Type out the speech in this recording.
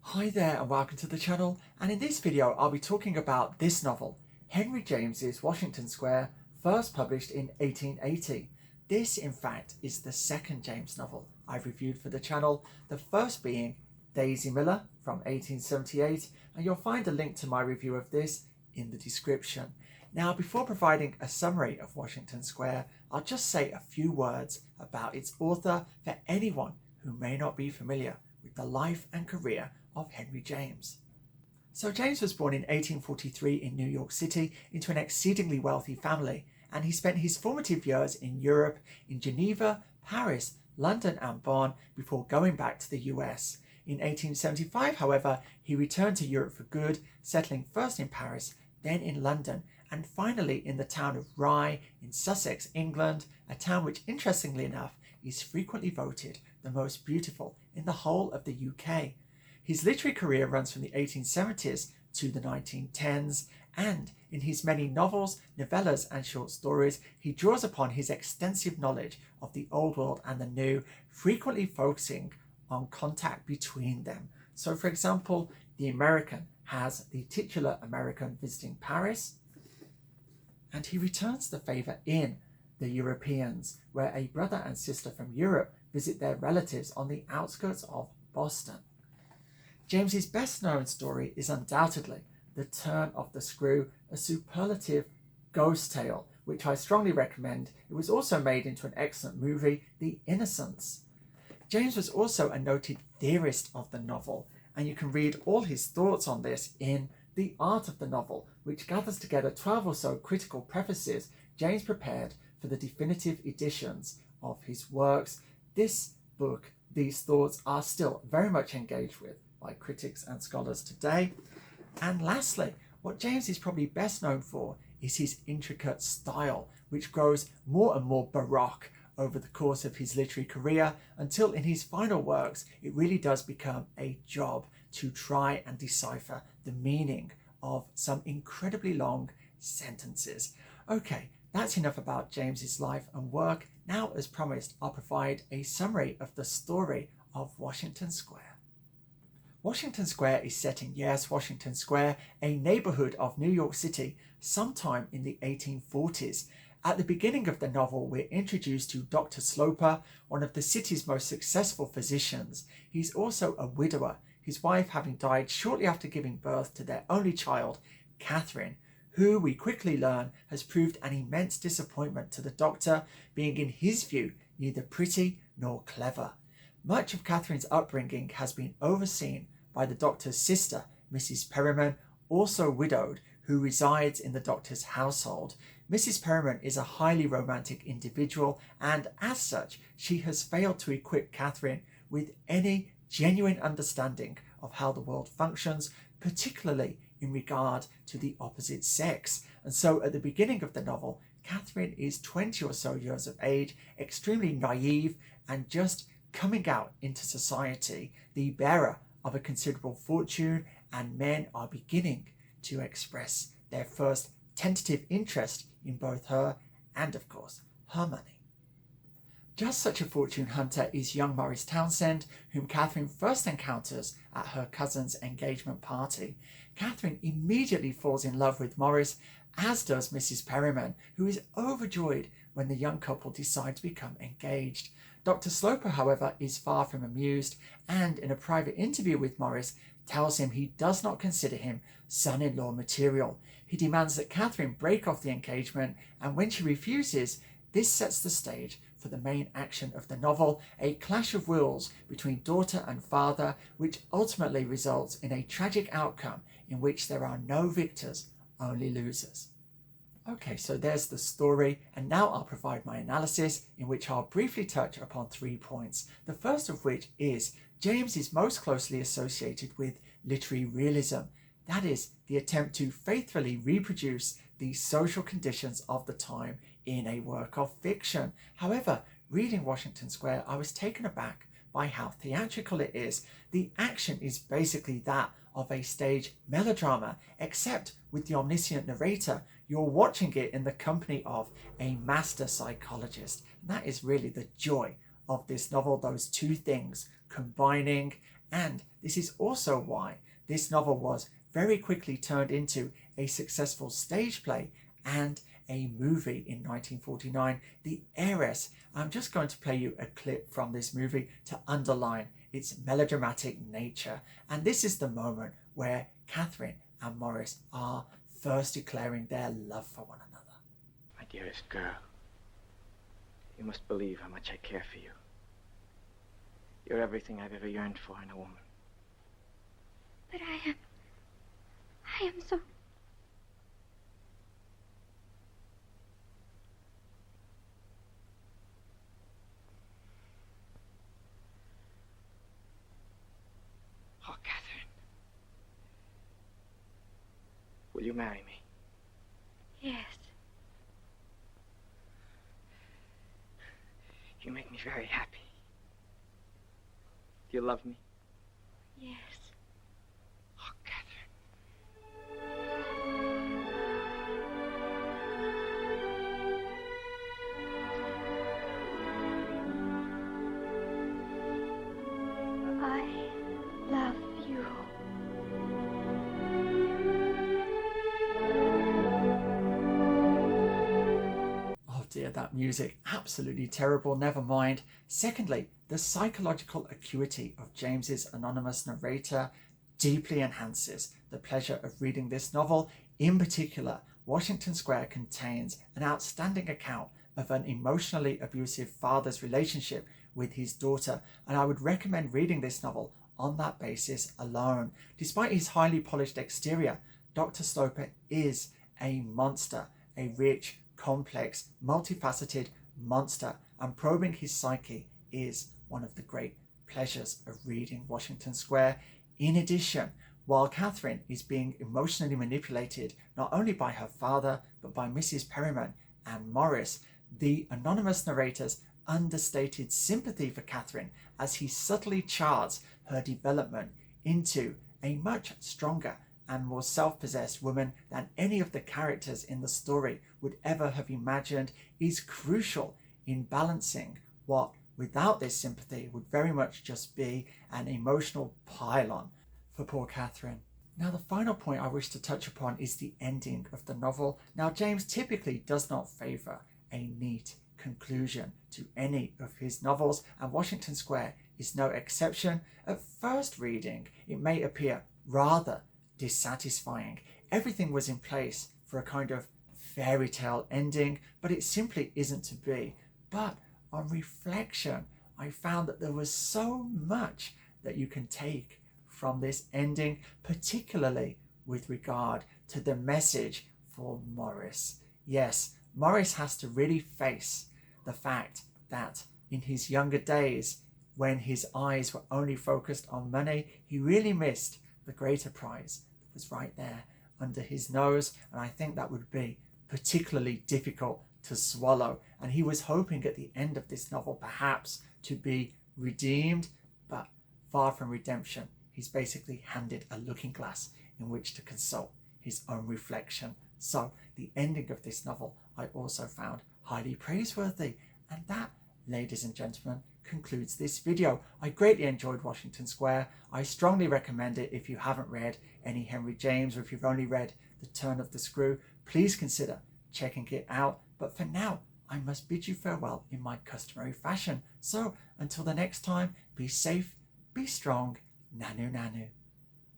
Hi there and welcome to the channel, and in this video I'll be talking about this novel, Henry James's Washington Square, first published in 1880. This in fact is the second James novel I've reviewed for the channel, the first being Daisy Miller from 1878, and you'll find a link to my review of this in the description. Now, before providing a summary of Washington Square, I'll just say a few words about its author for anyone who may not be familiar with the life and career of Henry James. So James was born in 1843 in New York City into an exceedingly wealthy family, and he spent his formative years in Europe, in Geneva, Paris, London and Bonn before going back to the US. In 1875, however, he returned to Europe for good, settling first in Paris, then in London, and finally in the town of Rye in Sussex, England, a town which, interestingly enough, is frequently voted the most beautiful in the whole of the UK. His literary career runs from the 1870s to the 1910s, and in his many novels, novellas and short stories, he draws upon his extensive knowledge of the old world and the new, frequently focusing on contact between them. So for example, The American has the titular American visiting Paris, and he returns the favour in The Europeans, where a brother and sister from Europe visit their relatives on the outskirts of Boston. James's best known story is undoubtedly The Turn of the Screw, a superlative ghost tale, which I strongly recommend. It was also made into an excellent movie, The Innocents. James was also a noted theorist of the novel, and you can read all his thoughts on this in The Art of the Novel, which gathers together 12 or so critical prefaces James prepared for the definitive editions of his works. This book, these thoughts are still very much engaged with by critics and scholars today. And lastly, what James is probably best known for is his intricate style, which grows more and more baroque over the course of his literary career, until in his final works it really does become a job to try and decipher the meaning of some incredibly long sentences. Okay, that's enough about James's life and work. Now, as promised, I'll provide a summary of the story of Washington Square. Washington Square is set in, yes, Washington Square, a neighborhood of New York City, sometime in the 1840s. At the beginning of the novel, we're introduced to Dr. Sloper, one of the city's most successful physicians. He's also a widower, his wife having died shortly after giving birth to their only child, Catherine, who we quickly learn has proved an immense disappointment to the doctor, being in his view neither pretty nor clever. Much of Catherine's upbringing has been overseen by the doctor's sister, Mrs. Perriman, also widowed, who resides in the doctor's household. Mrs. Perriman is a highly romantic individual, and as such, she has failed to equip Catherine with any genuine understanding of how the world functions, particularly in regard to the opposite sex. And so at the beginning of the novel, Catherine is 20 or so years of age, extremely naive, and just coming out into society, the bearer of a considerable fortune, and men are beginning to express their first tentative interest in both her and, of course, her money. Just such a fortune hunter is young Morris Townsend, whom Catherine first encounters at her cousin's engagement party. Catherine immediately falls in love with Morris, as does Mrs. Perriman, who is overjoyed when the young couple decide to become engaged. Dr. Sloper, however, is far from amused, and in a private interview with Morris, tells him he does not consider him son-in-law material. He demands that Catherine break off the engagement, and when she refuses, this sets the stage for the main action of the novel, a clash of wills between daughter and father, which ultimately results in a tragic outcome in which there are no victors, only losers. Okay, so there's the story, and now I'll provide my analysis, in which I'll briefly touch upon 3 points. The first of which is James is most closely associated with literary realism. That is, the attempt to faithfully reproduce the social conditions of the time in a work of fiction. However, reading Washington Square, I was taken aback by how theatrical it is. The action is basically that of a stage melodrama, except with the omniscient narrator. You're watching it in the company of a master psychologist. And that is really the joy of this novel, those two things combining And this is also why this novel was very quickly turned into a successful stage play and a movie in 1949, The Heiress. I'm just going to play you a clip from this movie to underline its melodramatic nature. And this is the moment where Catherine and Morris are first declaring their love for one another. My dearest girl, you must believe how much I care for you. You're everything I've ever yearned for in a woman. But I am so... Oh, Catherine. Will you marry me? Yes. You make me very happy. Do you love me? Yes. Oh, Catherine. I love you. Oh dear, that music, absolutely terrible, never mind. Secondly, the psychological acuity of James's anonymous narrator deeply enhances the pleasure of reading this novel. In particular, Washington Square contains an outstanding account of an emotionally abusive father's relationship with his daughter, and I would recommend reading this novel on that basis alone. Despite his highly polished exterior, Dr. Sloper is a monster, a rich, complex, multifaceted monster, and probing his psyche is one of the great pleasures of reading Washington Square. In addition, while Catherine is being emotionally manipulated not only by her father but by Mrs. Perryman and Morris, the anonymous narrator's understated sympathy for Catherine as he subtly charts her development into a much stronger and more self-possessed woman than any of the characters in the story would ever have imagined is crucial in balancing what, without this sympathy, would very much just be an emotional pile-on for poor Catherine. Now, the final point I wish to touch upon is the ending of the novel. Now, James typically does not favour a neat conclusion to any of his novels, and Washington Square is no exception. At first reading, it may appear rather dissatisfying. Everything was in place for a kind of fairy tale ending, but it simply isn't to be. But on reflection, I found that there was so much that you can take from this ending, particularly with regard to the message for Morris. Yes, Morris has to really face the fact that in his younger days, when his eyes were only focused on money, he really missed the greater prize that was right there under his nose, and I think that would be particularly difficult to swallow. And he was hoping at the end of this novel perhaps to be redeemed, but far from redemption, he's basically handed a looking glass in which to consult his own reflection. So the ending of this novel I also found highly praiseworthy. And that, ladies and gentlemen, concludes this video. I greatly enjoyed Washington Square. I strongly recommend it if you haven't read any Henry James, or if you've only read The Turn of the Screw. Please consider checking it out. But for now, I must bid you farewell in my customary fashion. So until the next time, be safe, be strong, nanu nanu.